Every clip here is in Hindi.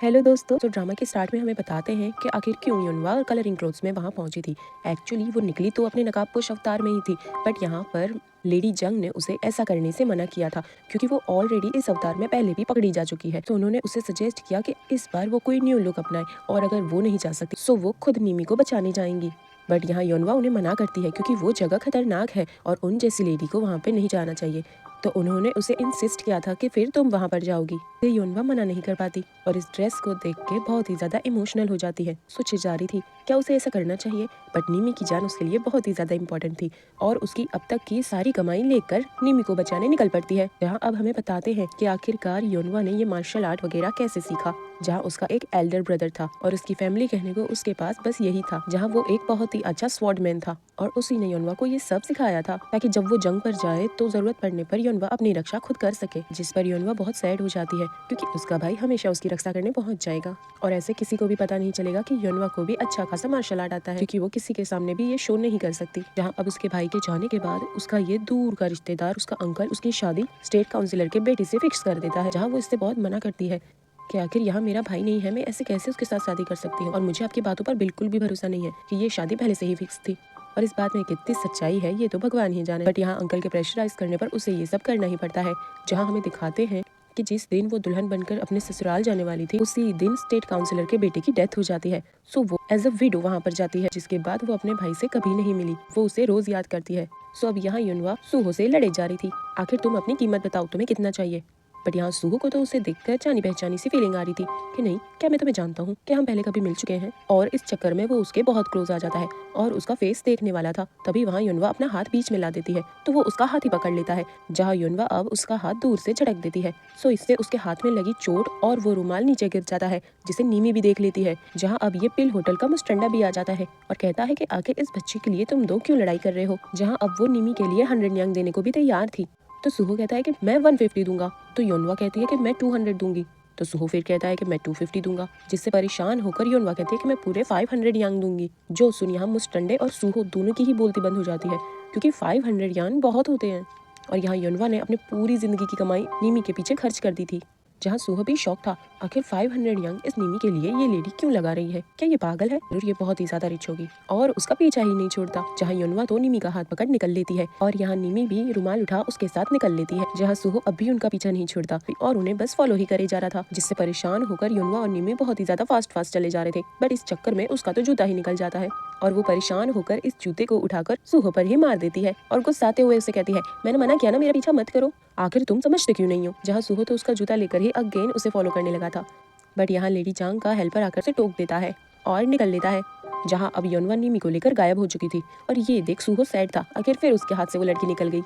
हेलो दोस्तों, तो ड्रामा के स्टार्ट में हमें बताते हैं कि आखिर क्यों युनवा कलरिंग क्लोथ्स में वहां पहुंची थी। एक्चुअली वो निकली तो अपने नकाबपोश अवतार में ही थी, बट यहाँ पर लेडी जंग ने उसे ऐसा करने से मना किया था क्योंकि वो ऑलरेडी इस अवतार में पहले भी पकड़ी जा चुकी है। तो उन्होंने उसे सजेस्ट किया कि इस बार वो कोई न्यू लुक अपनाए और अगर वो नहीं जा सकती तो वो खुद नीमी को बचाने जाएंगी। बट यहाँ योनवा उन्हें मना करती है क्योंकि वो जगह खतरनाक है और उन जैसी लेडी को वहाँ पे नहीं जाना चाहिए। तो उन्होंने उसे इंसिस्ट किया था कि फिर तुम वहाँ पर जाओगी। योनवा मना नहीं कर पाती और इस ड्रेस को देख के बहुत ही ज्यादा इमोशनल हो जाती है। सोची जा रही थी क्या उसे ऐसा करना चाहिए, बट नीमी की जान उसके लिए बहुत ही ज्यादा इम्पोर्टेंट थी और उसकी अब तक की सारी कमाई लेकर नीमी को बचाने निकल पड़ती है। जहाँ अब हमें बताते हैं कि आखिरकार योनवा ने ये मार्शल आर्ट वगैरह कैसे सीखा। जहाँ उसका एक एल्डर ब्रदर था और उसकी फैमिली कहने को उसके पास बस यही था, जहाँ वो एक बहुत ही अच्छा स्वॉर्डमैन था और उसी ने योनवा को ये सब सिखाया था ताकि जब वो जंग पर जाए तो जरूरत पड़ने पर योनवा अपनी रक्षा खुद कर सके। जिस पर योनवा बहुत सैड हो जाती है क्योंकि उसका भाई हमेशा उसकी रक्षा करने पहुंच जाएगा और ऐसे किसी को भी पता नहीं चलेगा कि योनवा को भी अच्छा खासा मार्शल आर्ट आता है, क्योंकि वो किसी के सामने भी ये शो नहीं कर सकती। जहाँ अब उसके भाई के जाने के बाद उसका ये दूर का रिश्तेदार, उसका अंकल, उसकी शादी स्टेट काउंसिलर के बेटे से फिक्स कर देता है। जहाँ वो इससे बहुत मना करती है कि आखिर यहाँ मेरा भाई नहीं है, मैं ऐसे कैसे उसके साथ शादी कर सकती हूँ और मुझे आपकी बातों पर बिल्कुल भी भरोसा नहीं है कि ये शादी पहले से ही फिक्स थी। और इस बात में कितनी सच्चाई है ये तो भगवान ही जाने, बट यहाँ अंकल के प्रेशराइज करने पर उसे ये सब करना ही पड़ता है। जहाँ हमें दिखाते हैं कि जिस दिन वो दुल्हन बनकर अपने ससुराल जाने वाली थी उसी दिन स्टेट काउंसिलर के बेटे की डेथ हो जाती है। सो वो एज अ विडो वहाँ पर जाती है, जिसके बाद वो अपने भाई से कभी नहीं मिली। वो उसे रोज याद करती है। सो अब यहाँ युनवा सूहो से लड़े जा रही थी, आखिर तुम अपनी कीमत बताओ, तुम्हें कितना चाहिए। बट यहाँ सूहो को तो उसे देखकर जानी पहचानी सी फीलिंग आ रही थी कि नहीं, क्या मैं तुम्हें जानता हूँ, क्या हम पहले कभी मिल चुके हैं। और इस चक्कर में वो उसके बहुत क्लोज आ जाता है और उसका फेस देखने वाला था। तभी वहाँ युनवा अपना हाथ बीच में ला देती है तो वो उसका हाथ ही पकड़ लेता है, जहाँ युनवा अब उसका हाथ दूर से झटक देती है। सो इससे उसके हाथ में लगी चोट और वो रुमाल नीचे गिर जाता है, जिसे नीमी भी देख लेती है। जहाँ अब ये पिल होटल का मुस्टंडा भी आ जाता है और कहता है कि आखिर इस बच्चे के लिए तुम दो क्यों लड़ाई कर रहे हो। जहाँ अब वो नीमी के लिए 100 यांग देने को भी तैयार थी। तो सुहो कहता है कि मैं 150 दूंगा, तो योनवा कहती है कि मैं 200 दूंगी। तो सुहो फिर कहता है कि मैं 250 दूंगा, जिससे परेशान होकर योनवा कहती है कि मैं पूरे 500 यांग दूंगी। जो सुन यहाँ मुस्टंडे और सुहो दोनों की ही बोलती बंद हो जाती है क्योंकि 500 यांग बहुत होते हैं और यहाँ योनवा ने अपनी पूरी जिंदगी की कमाई नीमी के पीछे खर्च कर दी थी। जहाँ सुहो भी शौक था, आखिर 500 यंग इस नीमी के लिए ये लेडी क्यों लगा रही है, क्या ये पागल है, जरूर ये बहुत ही ज्यादा रिच होगी। और उसका पीछा ही नहीं छोड़ता। जहाँ युनवा तो नीमी का हाथ पकड़ निकल लेती है और यहाँ नीमी भी रुमाल उठा उसके साथ निकल लेती है। जहाँ सुहो अब भी उनका पीछा नहीं छोड़ता और उन्हें बस फॉलो ही करे जा रहा था, जिससे परेशान होकर युनवा और नीमी बहुत ही ज्यादा फास्ट चले जा रहे थे। बट इस चक्कर में उसका तो जूता ही निकल जाता है और वो परेशान होकर इस जूते को उठाकर सुहो पर ही मार देती है और गुस्साते हुए उसे कहती है, मैंने मना किया ना मेरा पीछा मत करो, आखिर तुम समझते क्यों नहीं हो। जहाँ सुहो तो उसका जूता लेकर ही अगेन उसे फॉलो करने लगा था, बट यहाँ लेडी जांग का हेल्पर आकर से टोक देता है और निकल लेता है। जहाँ अब योनवा नीमी को लेकर गायब हो चुकी थी और ये देख सुहो सैड था, आखिर फिर उसके हाथ से वो लड़की निकल गई।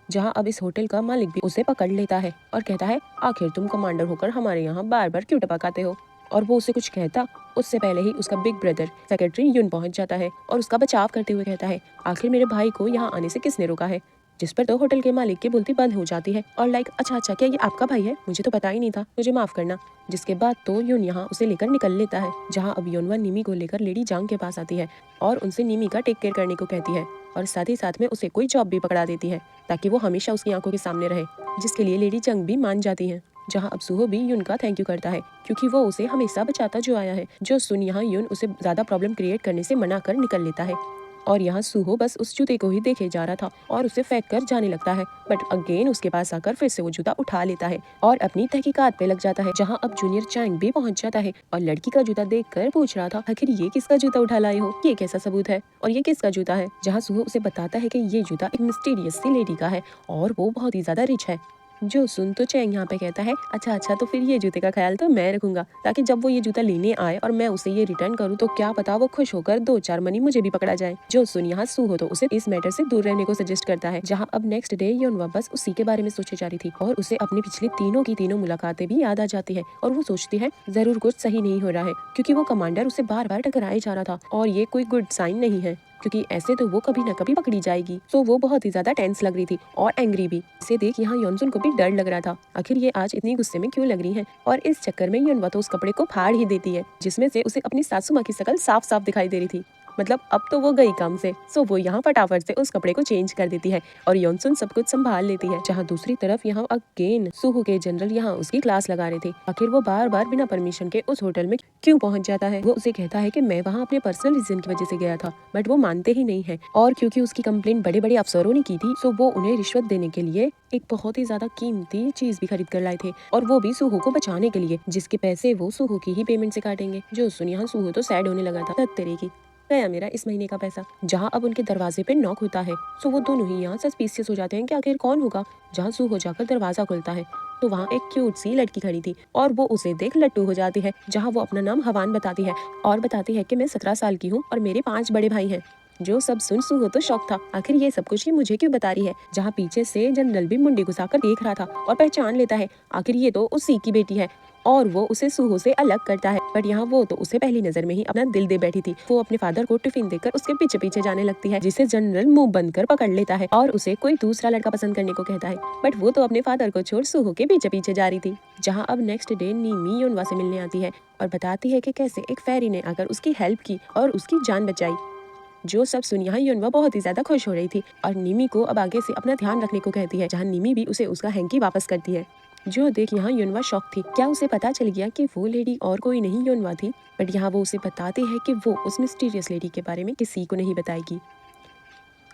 जहाँ अब इस होटल का मालिक भी उसे पकड़ लेता है और कहता है, आखिर तुम कमांडर होकर हमारे यहाँ बार बार क्यों टपकाते हो। और वो उसे कुछ कहता उससे पहले ही उसका बिग ब्रदर सेक्रेटरी युन पहुंच जाता है और उसका बचाव करते हुए कहता है, आखिर मेरे भाई को यहाँ आने से किसने रोका है। जिस पर तो होटल के मालिक की बोलती बंद हो जाती है और लाइक, अच्छा क्या ये आपका भाई है, मुझे तो पता ही नहीं था, मुझे माफ करना। जिसके बाद तो युन यहाँ उसे लेकर निकल लेता है। जहाँ अब योनवा नीमी को लेकर लेडी जांग के पास आती है और उनसे नीमी का टेक केयर करने को कहती है और साथ ही साथ में उसे कोई जॉब भी पकड़ा देती है ताकि वो हमेशा उसकी आंखों के सामने रहे, जिसके लिए लेडी जंग भी मान जाती है। जहाँ अब सुहो भी युन का थैंक यू करता है क्योंकि वो उसे हमेशा बचाता जो आया है। जो सुन यहाँ युन उसे ज्यादा प्रॉब्लम क्रिएट करने से मना कर निकल लेता है और यहाँ सुहो बस उस जूते को ही देखे जा रहा था और उसे फेंक कर जाने लगता है, बट अगेन उसके पास आकर फिर से वो जूता उठा लेता है और अपनी तहकीकात पे लग जाता है। जहाँ अब जूनियर चैंग भी पहुंच जाता है और लड़की का जूता देखकर पूछ रहा था, आखिर ये किसका जूता उठा लाए हो, ये कैसा सबूत है और ये किसका जूता है। जहाँ सुहो उसे बताता है कि ये जूता एक मिस्टीरियस सी लेडी का है और वो बहुत ही ज्यादा रिच है। जो सुन तो चैंग यहाँ पे कहता है, अच्छा तो फिर ये जूते का ख्याल तो मैं रखूंगा ताकि जब वो ये जूता लेने आए और मैं उसे ये रिटर्न करूँ तो क्या पता वो खुश होकर 2-4 मनी मुझे भी पकड़ा जाए। जो सुन यहाँ सूहो तो उसे इस मैटर से दूर रहने को सजेस्ट करता है। जहाँ अब नेक्स्ट डे योनवा बस उसी के बारे में सोचे जा रही थी और उसे अपनी पिछली तीनों की तीनों मुलाकातें भी याद आ जाती है और वो सोचती है जरूर कुछ सही नहीं हो रहा है क्योंकि वो कमांडर उसे बार बार टकराए जा रहा था और ये कोई गुड साइन नहीं है क्योंकि ऐसे तो वो कभी न कभी पकड़ी जाएगी। तो वो बहुत ही ज्यादा टेंस लग रही थी और एंग्री भी। इसे देख यहाँ योनसुन को भी डर लग रहा था, आखिर ये आज इतनी गुस्से में क्यों लग रही है। और इस चक्कर में योनवा तो उस कपड़े को फाड़ ही देती है जिसमें से उसे अपनी सासू माँ की शक्ल साफ साफ दिखाई दे रही थी। मतलब अब तो वो गई काम से। सो वो यहाँ फटाफट से उस कपड़े को चेंज कर देती है और योनसुन सब कुछ संभाल लेती है। जहाँ दूसरी तरफ यहाँ अगेन सुहो के जनरल यहाँ उसकी क्लास लगा रहे थे। आखिर वो बार बार बिना परमिशन के उस होटल में क्यों पहुंच जाता है। वो उसे कहता है कि मैं वहाँ अपने पर्सनल रीजन की वजह से गया था, बट वो मानते ही नहीं है। और क्योंकि उसकी कंप्लेंट बड़े बड़े अफसरों ने की थी, सो वो उन्हें रिश्वत देने के लिए एक बहुत ही ज्यादा कीमती चीज भी खरीद कर लाए थे, और वो भी सुहो को बचाने के लिए, जिसके पैसे वो सुहो की ही पेमेंट से काटेंगे। जो सुन यहाँ सुहो तो सैड होने लगा था। तेरे की गया मेरा इस महीने का पैसा। जहाँ अब उनके दरवाजे पे नॉक होता है, सो वो दोनों ही यहाँ सस्पिशियस हो जाते हैं कि आखिर कौन होगा। जहाँ सुहो जाकर दरवाजा खुलता है तो वहाँ एक क्यूट सी लड़की खड़ी थी और वो उसे देख लट्टू हो जाती है। जहाँ वो अपना नाम हवान बताती है और बताती है कि मैं 17 साल की हूँ और मेरे 5 बड़े भाई हैं। जो सब सुन सुहो तो शौक था, आखिर ये सब कुछ ये मुझे क्यों बता रही है। जहाँ पीछे से जनरल भी मुंडी घुसाकर देख रहा था और पहचान लेता है, आखिर ये तो उसी की बेटी है, और वो उसे सुहो से अलग करता है। बट यहाँ वो तो उसे पहली नजर में ही अपना दिल दे बैठी थी। वो अपने फादर को टिफिन देकर उसके पीछे पीछे जाने लगती है, जिसे जनरल मुंह बंद कर पकड़ लेता है और उसे कोई दूसरा लड़का पसंद करने को कहता है। बट वो तो अपने फादर को छोड़ सुहो के पीछे पीछे जा रही थी। जहाँ अब नेक्स्ट डे नीमी योनवा से मिलने आती है और बताती है कि कैसे एक फेरी ने आकर उसकी हेल्प की और उसकी जान बचाई। जो सब सुन यहाँ योनवा बहुत ही ज्यादा खुश हो रही थी और निमी को अब आगे से अपना ध्यान रखने को कहती है। जहाँ निमी भी उसे उसका हैंकी वापस करती है। जो देख यहाँ योनवा शॉक थी। क्या उसे पता चल गया कि वो लेडी और कोई नहीं योनवा थी। बट यहाँ वो उसे बताते हैं कि वो उस मिस्टीरियस लेडी के बारे में किसी को नहीं बताएगी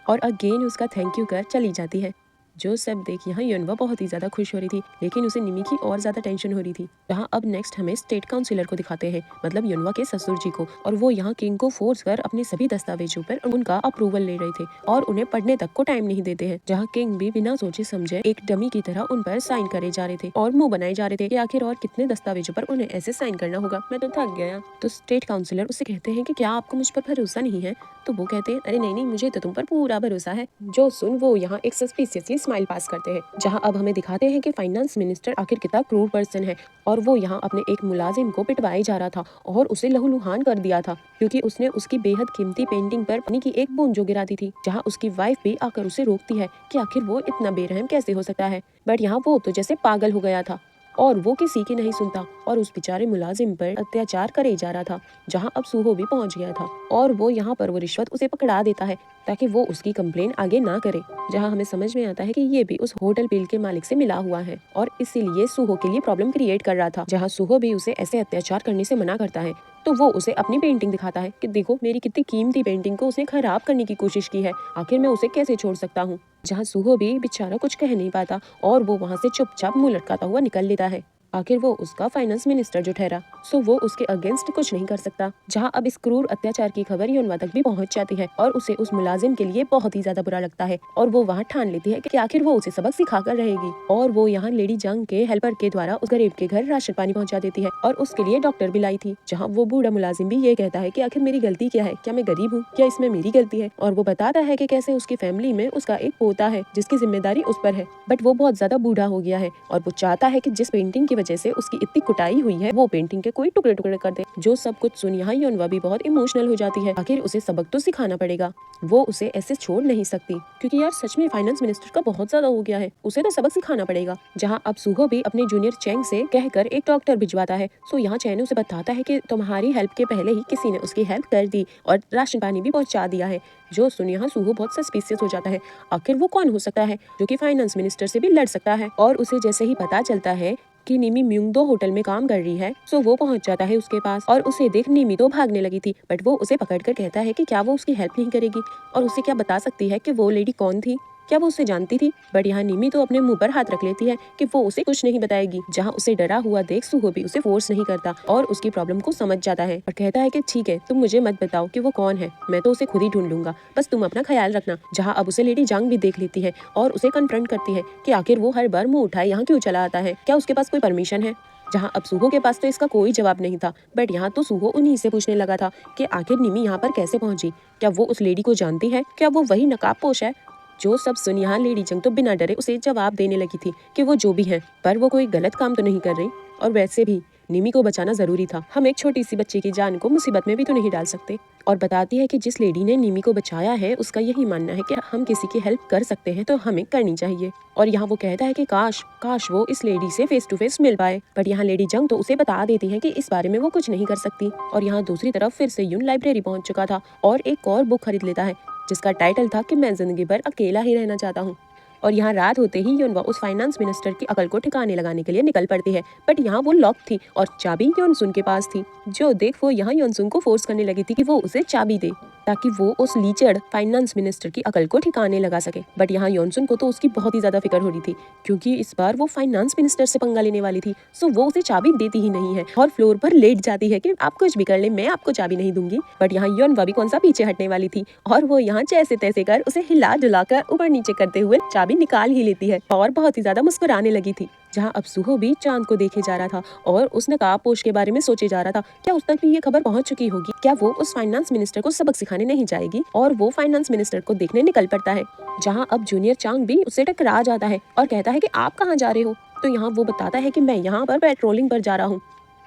और अगेन उसका थैंक यू कर चली जाती है। जो सब देख यहाँ योनवा बहुत ही ज्यादा खुश हो रही थी, लेकिन उसे निमी की और ज्यादा टेंशन हो रही थी। जहाँ अब नेक्स्ट हमें स्टेट काउंसिलर को दिखाते हैं, मतलब योनवा के ससुर जी को, और वो यहाँ किंग को फोर्स कर अपने सभी दस्तावेजों पर उनका अप्रूवल ले रहे थे और उन्हें पढ़ने तक को टाइम नहीं देते हैं। जहाँ किंग भी बिना सोचे समझे एक डमी की तरह उन पर साइन करे जा रहे थे और मुंह बनाए जा रहे थे कि आखिर और कितने दस्तावेजों पर उन्हें ऐसे साइन करना होगा, मैं तो थक गया। तो स्टेट काउंसिलर उसे कहते हैं कि क्या आपको मुझ पर भरोसा नहीं है। तो वो कहते हैं अरे नहीं नहीं, मुझे तो तुम पर पूरा भरोसा है। जो सुन वो यहाँ एक सस्पिशियसली स्माइल पास करते हैं। जहाँ अब हमें दिखाते हैं कि फाइनेंस मिनिस्टर आखिर कितना क्रूर पर्सन है, और वो यहाँ अपने एक मुलाजिम को पिटवाए जा रहा था और उसे लहूलुहान कर दिया था क्योंकि उसने उसकी बेहद कीमती पेंटिंग पर पानी की एक बूंद जो गिरा दी थी। जहाँ उसकी वाइफ भी आकर उसे रोकती है कि आखिर वो इतना बेरहम कैसे हो सकता है। बट यहाँ वो तो जैसे पागल हो गया था और वो किसी की नहीं सुनता और उस बेचारे मुलाजिम पर अत्याचार करे जा रहा था। जहाँ अब सुहो भी पहुंच गया था और वो यहाँ पर वो रिश्वत उसे पकड़ा देता है ताकि वो उसकी कंप्लेन आगे ना करे। जहाँ हमें समझ में आता है कि ये भी उस होटल बिल के मालिक से मिला हुआ है और इसीलिए सुहो के लिए प्रॉब्लम क्रिएट कर रहा था। जहाँ सुहो भी उसे ऐसे अत्याचार करने से मना करता है तो वो उसे अपनी पेंटिंग दिखाता है कि देखो मेरी कितनी कीमती पेंटिंग को उसने खराब करने की कोशिश की है, आखिर मैं उसे कैसे छोड़ सकता हूँ। जहाँ सुहो भी बेचारा कुछ कह नहीं पाता और वो वहाँ से चुपचाप मुंह लटकाता हुआ निकल लेता है। आखिर वो उसका फाइनेंस मिनिस्टर जो ठहरा, सो वो उसके अगेंस्ट कुछ नहीं कर सकता। जहाँ अब इस क्रूर अत्याचार की खबर योनवा तक भी पहुंच जाती है और उसे उस मुलाजिम के लिए बहुत ही ज्यादा बुरा लगता है और वो वहाँ ठान लेती है कि आखिर वो उसे सबक सिखा कर रहेगी। और वो यहाँ लेडी जंग के हेल्पर के द्वारा उस गरीब के घर राशन पानी पहुँचा देती है और उसके लिए डॉक्टर भी लाई थी। जहाँ वो बूढ़ा मुलाजिम भी ये कहता है कि आखिर मेरी गलती क्या है, क्या मैं गरीब हूँ, क्या इसमें मेरी गलती है। और वो बताता है कि कैसे उसकी फैमिली में उसका एक पोता है जिसकी जिम्मेदारी उस पर है, बट वो बहुत ज्यादा बूढ़ा हो गया है और वो चाहता है कि जिस पेंटिंग की वजह से उसकी इतनी कुटाई हुई है वो पेंटिंग के कोई टुकड़े टुकड़े कर दे। जो सब कुछ सुन यहाँ योनवा भी बहुत इमोशनल हो जाती है। आखिर उसे सबक तो सिखाना पड़ेगा, वो उसे ऐसे छोड़ नहीं सकती क्योंकि यार सच में फाइनेंस मिनिस्टर का बहुत ज्यादा हो गया है, उसे तो सबक सिखाना पड़ेगा। जहाँ अब सुहो भी अपने जूनियर चैंग से कहकर एक डॉक्टर भिजवाता है। सो यहाँ चैन उसे बताता है कि तुम्हारी हेल्प के पहले ही किसी ने उसकी हेल्प कर दी और राशन पानी भी पहुंचा दिया है। जो सुन यहाँ सुहो बहुत सस्पिशियस हो जाता है, आखिर वो कौन हो सकता है जो कि फाइनेंस मिनिस्टर से भी लड़ सकता है। और उसे जैसे ही पता चलता है कि निमी म्यूंगदो होटल में काम कर रही है, सो वो पहुंच जाता है उसके पास और उसे देख निमी तो भागने लगी थी, बट वो उसे पकड़कर कहता है कि क्या वो उसकी हेल्प नहीं करेगी और उसे क्या बता सकती है कि वो लेडी कौन थी, क्या वो उसे जानती थी। बट यहाँ निमी तो अपने मुंह पर हाथ रख लेती है कि वो उसे कुछ नहीं बताएगी। जहाँ उसे डरा हुआ देख सुहो भी उसे फोर्स नहीं करता और उसकी प्रॉब्लम को समझ जाता है और कहता है कि ठीक है तुम मुझे मत बताओ कि वो कौन है, मैं तो उसे खुद ही ढूंढ लूंगा, बस तुम अपना ख्याल रखना। जहाँ अब उसे लेडी जांग भी देख लेती है और उसे कन्फ्रंट करती है कि आखिर वो हर बार मुंह उठाए यहाँ क्यों चला आता है, क्या उसके पास कोई परमिशन है। जहाँ अब सुहो के पास तो इसका कोई जवाब नहीं था, बट यहाँ तो सुहो उन्हीं से पूछने लगा था कि आखिर निमी यहाँ पर कैसे पहुंची, क्या वो उस लेडी को जानती है, क्या वो वही नकाबपोश है। जो सब सुन यहाँ लेडी जंग तो बिना डरे उसे जवाब देने लगी थी कि वो जो भी है पर वो कोई गलत काम तो नहीं कर रही और वैसे भी निमी को बचाना जरूरी था, हम एक छोटी सी बच्ची की जान को मुसीबत में भी तो नहीं डाल सकते। और बताती है कि जिस लेडी ने निमी को बचाया है उसका यही मानना है कि हम किसी की हेल्प कर सकते हैं तो हमें करनी चाहिए। और यहाँ वो कहता है कि काश काश वो इस लेडी से फेस टू फेस मिल पाए, बट यहाँ लेडी जंग तो उसे बता देती है कि इस बारे में वो कुछ नहीं कर सकती। और यहाँ दूसरी तरफ फिर से यून लाइब्रेरी पहुंच चुका था और एक और बुक खरीद लेता है जिसका टाइटल था कि मैं जिंदगी भर अकेला ही रहना चाहता हूँ। और यहाँ रात होते ही योनवा उस फाइनेंस मिनिस्टर की अकल को ठिकाने लगाने के लिए निकल पड़ती है, बट यहाँ वो लॉक थी और चाबी योनसुन के पास थी। जो देख वो यहाँ योनसुन को फोर्स करने लगी थी कि वो उसे चाबी दे ताकि वो उस लीचड़ फाइनेंस मिनिस्टर की अकल को ठिकाने लगा सके। बट यहाँ योनसुन को तो उसकी बहुत ही ज्यादा फिक्र हो रही थी क्योंकि इस बार वो फाइनेंस मिनिस्टर से पंगा लेने वाली थी, सो वो उसे चाबी देती ही नहीं है और फ्लोर पर लेट जाती है कि आप कुछ भी कर ले, मैं आपको चाबी नहीं दूंगी। बट यहाँ योनवा भी कौन सा पीछे हटने वाली थी और वो यहाँ जैसे तैसे कर उसे हिला डुला कर ऊपर नीचे करते हुए चाबी निकाल ही लेती है और बहुत ही ज्यादा मुस्कुराने लगी थी। जहाँ अब सुहो भी चांद को देखे जा रहा था और उस नकाबपोश के बारे में सोचे जा रहा था, क्या उस तक भी ये खबर पहुंच चुकी होगी, क्या वो उस फाइनेंस मिनिस्टर को सबक सिखाने नहीं जाएगी। और वो फाइनेंस मिनिस्टर को देखने निकल पड़ता है, जहाँ अब जूनियर चांग भी उससे टकरा जाता है और कहता है कि आप कहाँ जा रहे हो। तो यहाँ वो बताता है कि मैं यहाँ पर पेट्रोलिंग पर जा रहा हूँ।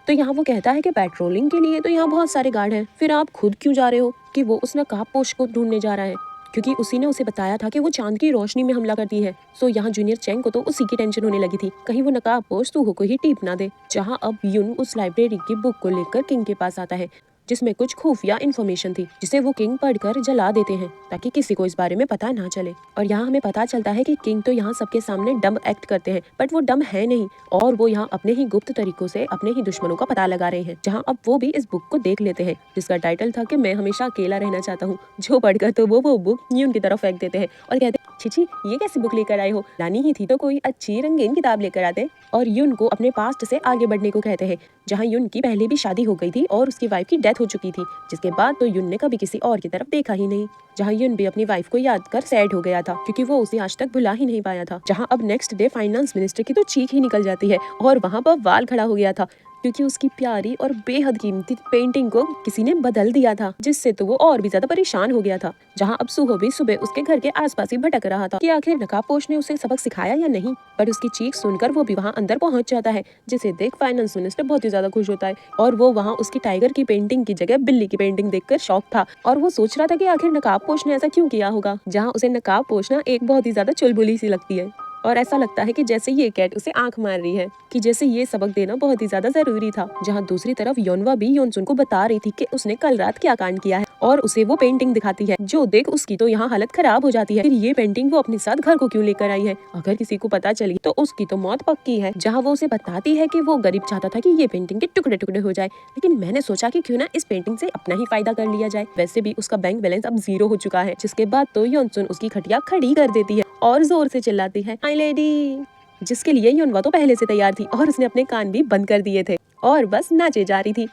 तो यहाँ वो कहता है कि पेट्रोलिंग के लिए तो यहाँ बहुत सारे गार्ड हैं, फिर आप खुद क्यों जा रहे हो। कि वो उस नकाबपोश को ढूंढने जा रहा है क्योंकि उसी ने उसे बताया था कि वो चांद की रोशनी में हमला करती है। सो यहाँ जूनियर चैंग को तो उसी की टेंशन होने लगी थी, कहीं वो नकाबपोश सुहो को ही टीप ना दे। जहाँ अब यून उस लाइब्रेरी की बुक को लेकर किंग के पास आता है जिसमें कुछ खुफिया इन्फॉर्मेशन थी जिसे वो किंग पढ़कर जला देते हैं ताकि किसी को इस बारे में पता ना चले। और यहाँ हमें पता चलता है कि किंग तो यहाँ सबके सामने डम एक्ट करते हैं, बट वो डम है नहीं और वो यहाँ अपने ही गुप्त तरीकों से अपने ही दुश्मनों का पता लगा रहे हैं। जहाँ अब वो भी इस बुक को देख लेते हैं जिसका टाइटल था कि मैं हमेशा अकेला रहना चाहता हूँ। जो पढ़कर तो वो बुक यून की तरफ फेंक देते हैं और कहते छिछी ये कैसी बुक लेकर आए हो, लानी ही थी तो कोई अच्छी रंगीन किताब लेकर आते। और यून को अपने पास्ट से आगे बढ़ने को कहते हैं, जहाँ यून की पहले भी शादी हो गई थी और उसकी वाइफ की डेथ हो चुकी थी, जिसके बाद तो यून ने कभी किसी और की तरफ देखा ही नहीं। जहाँ यून भी अपनी वाइफ को याद कर सैड हो गया था क्योंकि वो उसे आज तक भुला ही नहीं पाया था। जहाँ अब नेक्स्ट डे फाइनेंस मिनिस्टर की तो चीख ही निकल जाती है और वहाँ पर वाल खड़ा हो गया था क्योंकि उसकी प्यारी और बेहद कीमती पेंटिंग को किसी ने बदल दिया था, जिससे तो वो और भी ज्यादा परेशान हो गया था। जहाँ अब सुहो भी सुबह उसके घर के आसपास ही भटक रहा था कि आखिर नकाबपोश ने उसे सबक सिखाया या नहीं, बट उसकी चीख सुनकर वो भी वहाँ अंदर पहुंच जाता है, जिसे देख फाइनेंस मिनिस्टर बहुत ही ज्यादा खुश होता है और वो वहाँ उसकी टाइगर की पेंटिंग की जगह बिल्ली की पेंटिंग देखकर शॉक था और वो सोच रहा था कि आखिर नकाबपोश ने ऐसा क्यों किया होगा। जहाँ उसे नकाबपोश ना एक बहुत ही ज्यादा चुलबुली सी लगती है और ऐसा लगता है कि जैसे ये कैट उसे आंख मार रही है कि जैसे ये सबक देना बहुत ही ज्यादा जरूरी था। जहाँ दूसरी तरफ योनवा भी योनसुन को बता रही थी कि उसने कल रात क्या कांड किया है और उसे वो पेंटिंग दिखाती है, जो देख उसकी तो यहाँ हालत खराब हो जाती है। फिर ये पेंटिंग वो अपने साथ घर को क्यों लेकर आई है, अगर किसी को पता चली तो उसकी तो मौत पक्की है। जहाँ वो उसे बताती है कि वो गरीब चाहता था कि ये पेंटिंग के टुकड़े टुकड़े हो जाए, लेकिन मैंने सोचा कि क्यों ना इस पेंटिंग से अपना ही फायदा कर लिया जाए। वैसे भी उसका बैंक बैलेंस अब 0 हो चुका है। जिसके बाद तो योनसुन उसकी खटिया खड़ी कर देती है और जोर से चिल्लाती है, माय लेडी, जिसके लिए योनवा तो पहले से तैयार थी और उसने अपने कान भी बंद कर दिए थे और बस नाचे जा रही थी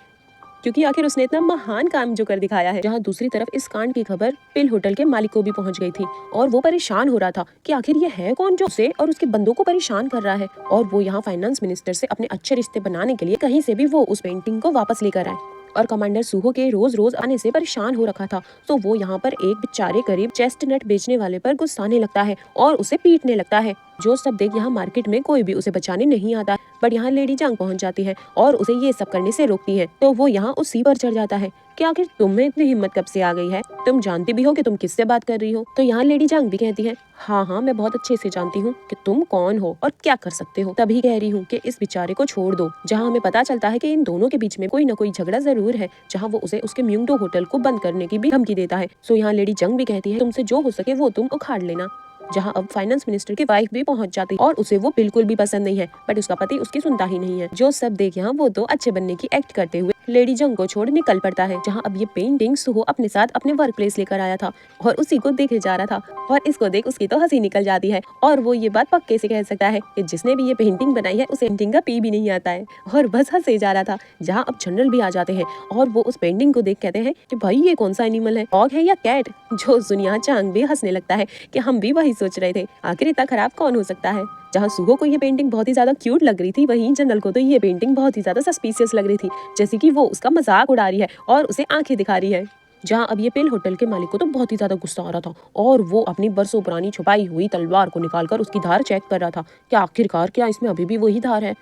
क्योंकि आखिर उसने इतना महान काम जो कर दिखाया है। जहाँ दूसरी तरफ इस कांड की खबर पिल होटल के मालिक को भी पहुंच गई थी और वो परेशान हो रहा था कि आखिर ये है कौन जो उसे और उसके बंदों को परेशान कर रहा है। और वो यहाँ फाइनेंस मिनिस्टर से अपने अच्छे रिश्ते बनाने के लिए कहीं से भी वो उस पेंटिंग को वापस लेकर आए और कमांडर सुहो के रोज रोज आने से परेशान हो रखा था। तो वो यहाँ पर एक बेचारे गरीब चेस्टनट बेचने वाले पर गुस्साने लगता है और उसे पीटने लगता है, जो सब देख यहाँ मार्केट में कोई भी उसे बचाने नहीं आता। बट यहाँ लेडी जांग पहुंच जाती है और उसे ये सब करने से रोकती है। तो वो यहाँ उसी पर चढ़ जाता है कि आखिर तुम्हें इतनी हिम्मत कब से आ गई है, तुम जानती भी हो कि तुम किससे बात कर रही हो। तो यहाँ लेडी जांग भी कहती है, हाँ मैं बहुत अच्छे से जानती हूँ कि तुम कौन हो और क्या कर सकते हो, तभी कह रही हूँ कि इस बेचारे को छोड़ दो। जहाँ हमें पता चलता है कि इन दोनों के बीच में कोई न कोई झगड़ा जरूर है, जहाँ वो उसे उसके म्यूंगडो होटल को बंद करने की भी धमकी देता है। सो यहाँ लेडी जंग भी कहती है, तुमसे जो हो सके वो तुम उखाड़ लेना। जहाँ अब फाइनेंस मिनिस्टर की वाइफ भी पहुंच जाती है और उसे वो बिल्कुल भी पसंद नहीं है, बट उसका पति उसकी सुनता ही नहीं है। जो सब देख यहाँ वो तो अच्छे बनने की एक्ट करते हुए लेडी जंग को छोड़ निकल पड़ता है। जहाँ अब ये पेंटिंग सुहो अपने साथ अपने वर्क प्लेस लेकर आया था और उसी को देखे जा रहा था और इसको देख उसकी तो हंसी निकल जाती है और वो ये बात पक्के से कह सकता है कि जिसने भी ये पेंटिंग बनाई है उसे पेंटिंग का पी भी नहीं आता है और बस हंसे जा रहा था। जहाँ अब जनरल भी आ जाते हैं और वो उस पेंटिंग को देख कहते हैं कि भाई ये कौन सा एनिमल है, डॉग है या कैट। जो सुनिया चांग भी हंसने लगता है कि हम भी वही सोच रहे थे, आखिर इतना खराब कौन हो सकता है। जहाँ सुहो को ये पेंटिंग बहुत ही ज्यादा क्यूट लग रही थी, वहीं जनरल को तो ये पेंटिंग बहुत ही ज्यादा सस्पिशियस लग रही थी, जैसे कि वो उसका मजाक उड़ा रही है और उसे आंखें दिखा रही है। जहाँ अब ये पिल होटल के मालिक को तो बहुत ही ज्यादा गुस्सा आ रहा था और वो अपनी बरसों पुरानी छुपाई हुई तलवार को निकालकर उसकी धार चेक कर रहा था कि आखिरकार क्या इसमें अभी भी वही धार है।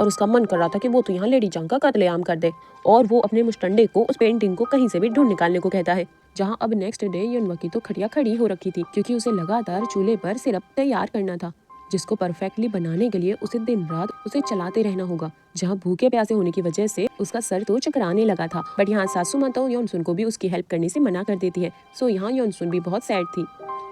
और उसका मन कर रहा था कि वो तो यहाँ लेडी जंग का कत्लेआम कर दे और वो अपने मुस्टंडे को उस पेंटिंग को कहीं से भी ढूंढ निकालने को कहता है। जहाँ अब नेक्स्ट डे युनवा की तो खड़िया खड़ी हो रखी थी क्योंकि उसे लगातार चूल्हे पर सिरप तैयार करना था जिसको परफेक्टली बनाने के लिए उसे दिन रात उसे चलाते रहना होगा। जहाँ भूखे प्यासे होने की वजह से उसका सर तो चकराने लगा था, बट यहाँ सासू माँ तो योनसुन को भी उसकी हेल्प करने से मना कर देती है। सो यहाँ योनसुन भी बहुत सैड थी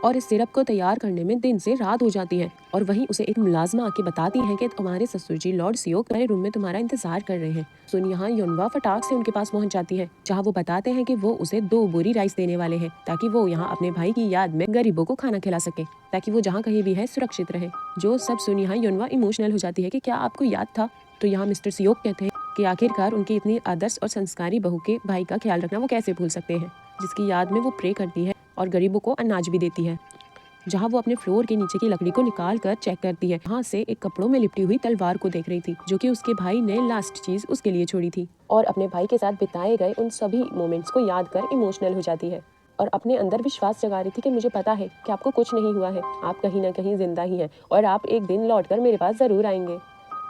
और इस सिरप को तैयार करने में दिन से रात हो जाती है। और वहीं उसे एक मुलाजमा आके बताती है कि तुम्हारे ससुर जी लॉर्ड सियोक तुम्हारे रूम में तुम्हारा इंतजार कर रहे हैं। सुन यहाँ योनवा फटाक से उनके पास पहुंच जाती है जहाँ वो बताते हैं कि वो उसे 2 बोरी राइस देने वाले हैं ताकि वो यहाँ अपने भाई की याद में गरीबों को खाना खिला सके, ताकि वो जहाँ कहीं भी है सुरक्षित रहे। जो सब सुन यहाँ योनवा इमोशनल हो जाती है कि क्या आपको याद था। तो यहाँ मिस्टर सियोक कहते हैं कि आखिरकार उनकी इतनी आदर्श और संस्कारी बहू के भाई का ख्याल रखना वो कैसे भूल सकते हैं, जिसकी याद में वो प्रे करती है और गरीबों को अनाज भी देती है। जहाँ वो अपने फ्लोर के नीचे की लकड़ी को निकाल कर चेक करती है, वहाँ से एक कपड़ों में लिपटी हुई तलवार को देख रही थी जो कि उसके भाई ने लास्ट चीज उसके लिए छोड़ी थी और अपने भाई के साथ बिताए गए उन सभी मोमेंट्स को याद कर इमोशनल हो जाती है और अपने अंदर विश्वास जगा रही थी कि मुझे पता है कि आपको कुछ नहीं हुआ है, आप कहीं ना कहीं जिंदा ही हैं और आप एक दिन लौटकर मेरे पास जरूर आएंगे।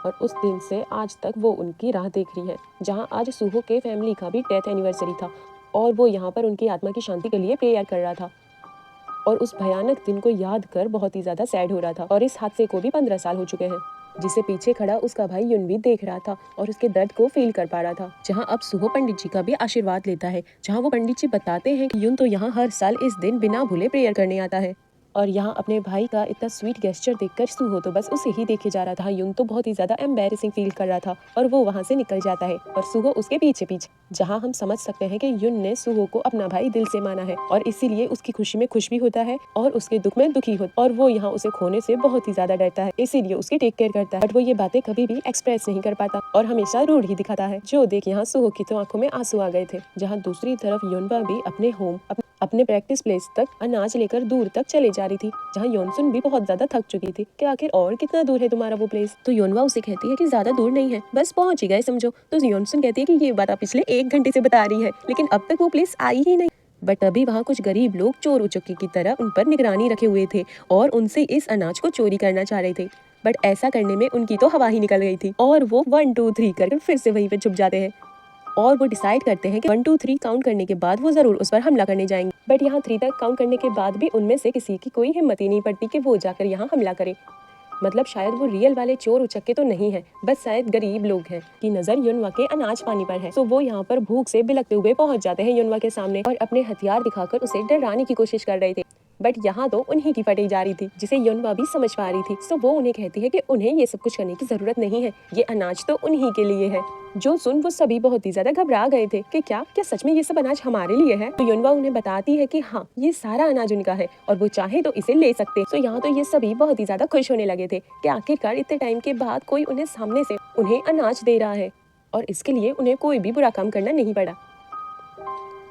और उस दिन से आज तक वो उनकी राह देख रही है। जहाँ आज सुहो के फैमिली का भी डेथ एनिवर्सरी था और वो यहाँ पर उनकी आत्मा की शांति के लिए प्रेयर कर रहा था और उस भयानक दिन को याद कर बहुत ही ज्यादा सैड हो रहा था। और इस हादसे को भी 15 साल हो चुके हैं, जिसे पीछे खड़ा उसका भाई युन भी देख रहा था और उसके दर्द को फील कर पा रहा था। जहां अब सुहो पंडित जी का भी आशीर्वाद लेता है, जहां वो पंडित जी बताते हैं कि युन तो यहाँ हर साल इस दिन बिना भूले प्रेयर करने आता है। और यहाँ अपने भाई का इतना स्वीट गेस्चर देखकर सुहो तो बस उसे ही देखे जा रहा था। युन तो बहुत ही ज्यादा एम्बैरेसिंग फील कर रहा था और वो वहाँ से निकल जाता है और सुहो उसके पीछे पीछे। जहाँ हम समझ सकते हैं कि युन ने सुहो को अपना भाई दिल से माना है और इसीलिए उसकी खुशी में खुश भी होता है और उसके दुख में दुखी होता है और वो यहाँ उसे खोने से बहुत ही ज्यादा डरता है, इसीलिए उसकी टेक केयर करता है। बट वो ये बातें कभी भी एक्सप्रेस नहीं कर पाता और हमेशा रूड ही दिखाता है। जो देख यहाँ सुहो की तो आंखों में आंसू आ गए थे। जहाँ दूसरी तरफ युनबा भी अपने होम अपने प्रैक्टिस प्लेस तक अनाज लेकर दूर तक चले जा रही थी, जहाँ योनसुन भी बहुत ज्यादा थक चुकी थी कि आखिर और कितना दूर है तुम्हारा वो प्लेस। तो योनवा उसे कहती है कि ज्यादा दूर नहीं है, बस पहुंच ही गए समझो। तो योनसुन कहती है कि ये बात आप पिछले 1 घंटे से बता रही है लेकिन अब तक वो प्लेस आई ही नहीं। बट अभी वहाँ कुछ गरीब लोग चोर उचक्के की तरह उन पर निगरानी रखे हुए थे और उनसे इस अनाज को चोरी करना चाह रहे थे। बट ऐसा करने में उनकी तो हवा ही निकल गई थी और वो 1 2 3 कर फिर से वहीं पे छुप जाते हैं और वो डिसाइड करते हैं कि 1 2 3 काउंट करने के बाद वो जरूर उस पर हमला करने जाएंगे। बट यहाँ 3 तक काउंट करने के बाद भी उनमें से किसी की कोई हिम्मत ही नहीं पड़ती कि वो जाकर यहाँ हमला करे। मतलब शायद वो रियल वाले चोर उचक्के तो नहीं है, बस शायद गरीब लोग हैं कि नजर युनवा के अनाज पानी पर है। तो वो यहाँ पर भूख से बिलखते हुए पहुंच जाते हैं युनवा के सामने और अपने हथियार दिखाकर उसे डराने की कोशिश कर रहे थे। बट यहाँ तो उन्हीं की पटी जा रही थी जिसे युनवा भी समझ पा रही थी। तो वो उन्हें कहती है कि उन्हें ये सब कुछ करने की जरूरत नहीं है, ये अनाज तो उन्हीं के लिए है। जो सुन वो सभी बहुत ही ज्यादा घबरा गए थे कि क्या सच में ये सब अनाज हमारे लिए है। तो युनवा उन्हें बताती है कि हाँ ये सारा अनाज उनका है और वो चाहे तो इसे ले सकते। तो यहाँ तो ये सभी बहुत ही ज्यादा खुश होने लगे थे कि आखिरकार इतने टाइम के बाद कोई उन्हें सामने से उन्हें अनाज दे रहा है और इसके लिए उन्हें कोई भी बुरा काम करना नहीं पड़ा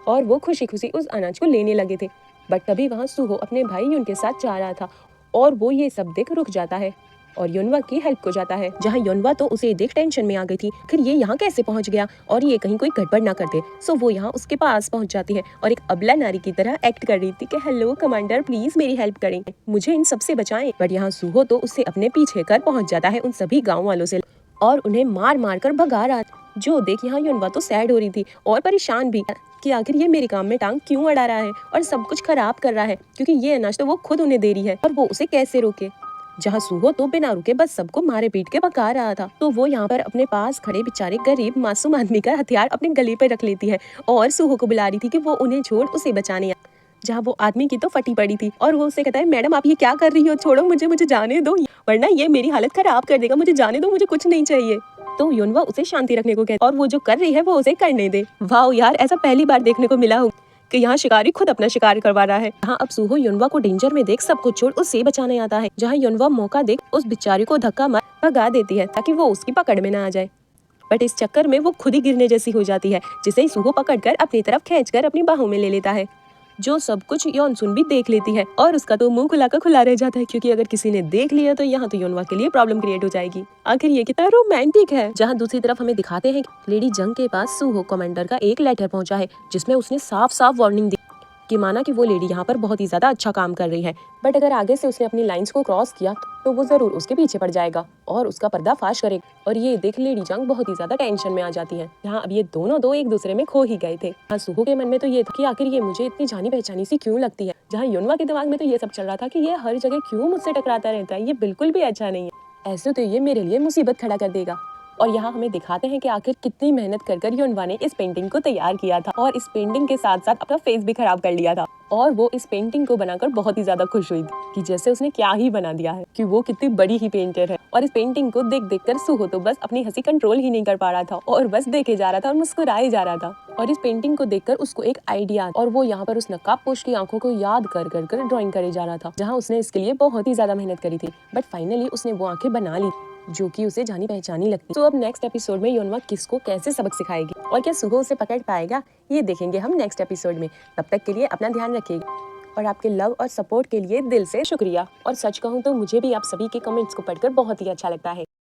और वो खुशी खुशी उस अनाज को लेने लगे थे। बट तभी वहाँ सुहो अपने भाई युन के साथ जा रहा था और वो ये सब देख रुक जाता है और युनवा की हेल्प को जाता है। जहाँ युनवा तो उसे देख टेंशन में आ गई थी, फिर ये यहाँ कैसे पहुँच गया और ये कहीं कोई गड़बड़ ना कर दे। सो वो यहाँ उसके पास पहुँच जाती है और एक अबला नारी की तरह एक्ट कर रही थी कि हेलो कमांडर प्लीज मेरी हेल्प करें, मुझे इन सबसे बचाएं। बट यहाँ सुहो तो उससे अपने पीछे कर पहुँच जाता है उन सभी गाँव वालों से और उन्हें मार मार कर भगा रहा। जो देख यहाँ युनवा तो सैड हो रही थी और परेशान भी कि आखिर ये मेरे काम में टांग क्यों अड़ा रहा है और सब कुछ खराब कर रहा है, क्योंकि ये अनाज तो वो खुद उन्हें दे रही है और वो उसे कैसे रोके। जहाँ सुहो तो बिना रुके बस सबको मारे पीट के भगा रहा था। तो वो यहाँ पर अपने पास खड़े बेचारे गरीब मासूम आदमी का हथियार अपने गले पर रख लेती है और सुहो को बुला रही थी कि वो उन्हें छोड़ उसे बचाने। जहाँ वो आदमी की तो फटी पड़ी थी और वो उसे कहता है मैडम आप ये क्या कर रही हो, छोड़ो मुझे जाने दो वरना ये मेरी हालत खराब कर देगा, मुझे जाने दो, मुझे कुछ नहीं चाहिए। तो युनवा उसे शांति रखने को कहता और वो जो कर रही है वो उसे करने दे। वाह यार ऐसा पहली बार देखने को मिला हो कि यहाँ शिकारी खुद अपना शिकार करवा रहा है। यहाँ अब सुहो युनवा को डेंजर में देख सब कुछ छोड़ उससे बचाने आता है। जहाँ युनवा मौका देख उस बेचारी को धक्का मार भगा देती है ताकि वो उसकी पकड़ में ना आ जाए। बट इस चक्कर में वो खुद ही गिरने जैसी हो जाती है, जिसे सुहो पकड़कर अपनी तरफ खींचकर अपनी बाहों में ले लेता है। जो सब कुछ योनसुन भी देख लेती है और उसका तो मुंह खुला रह जाता है, क्योंकि अगर किसी ने देख लिया तो यहाँ तो योनवा के लिए प्रॉब्लम क्रिएट हो जाएगी। आखिर ये कितना रोमांटिक है। जहाँ दूसरी तरफ हमें दिखाते हैं लेडी जंग के पास सुहो कमांडर का एक लेटर पहुंचा है जिसमें उसने साफ साफ वार्निंग दी कि माना कि वो लेडी यहाँ पर बहुत ही ज्यादा अच्छा काम कर रही है, बट अगर आगे से उसने अपनी लाइंस को क्रॉस किया तो वो जरूर उसके पीछे पड़ जाएगा और उसका पर्दाफाश करेगा। और ये देख लेडी जंग बहुत ही ज्यादा टेंशन में आ जाती है। यहाँ अब ये दोनों दो एक दूसरे में खो ही गए थे। हाँ, सुहो के मन में तो ये था कि आखिर ये मुझे इतनी जानी पहचानी सी क्यों लगती है। जहाँ युनवा के दिमाग में तो ये सब चल रहा था कि ये हर जगह क्यों मुझसे टकराता रहता है, ये बिल्कुल भी अच्छा नहीं है, ऐसे तो ये मेरे लिए मुसीबत खड़ा कर देगा। और यहाँ हमें दिखाते हैं कि आखिर कितनी मेहनत कर युनवा ने इस पेंटिंग को तैयार किया था और इस पेंटिंग के साथ साथ अपना फेस भी खराब कर लिया था। और वो इस पेंटिंग को बनाकर बहुत ही ज्यादा खुश हुई थी कि जैसे उसने क्या ही बना दिया है, कि वो कितनी बड़ी ही पेंटर है। और इस पेंटिंग को देख देख कर सुहो तो बस अपनी हंसी कंट्रोल ही नहीं कर पा रहा था और बस देखे जा रहा था और मुस्कुराए जा रहा था। और इस पेंटिंग को देखकर उसको एक आइडिया और वो यहाँ पर उस नकाबपोश की आंखों को याद कर कर कर ड्राइंग करे जा रहा था, जहाँ उसने इसके लिए बहुत ही ज्यादा मेहनत करी थी। बट फाइनली उसने वो आंखें बना ली जो कि उसे जानी पहचानी लगती। तो अब नेक्स्ट एपिसोड में युनवा किसको कैसे सबक सिखाएगी और क्या सुहो उसे पकड़ पाएगा, ये देखेंगे हम नेक्स्ट एपिसोड में। तब तक के लिए अपना ध्यान रखिएगा और आपके लव और सपोर्ट के लिए दिल से शुक्रिया। और सच कहूँ तो मुझे भी आप सभी के कमेंट्स को पढ़कर बहुत ही अच्छा लगता है।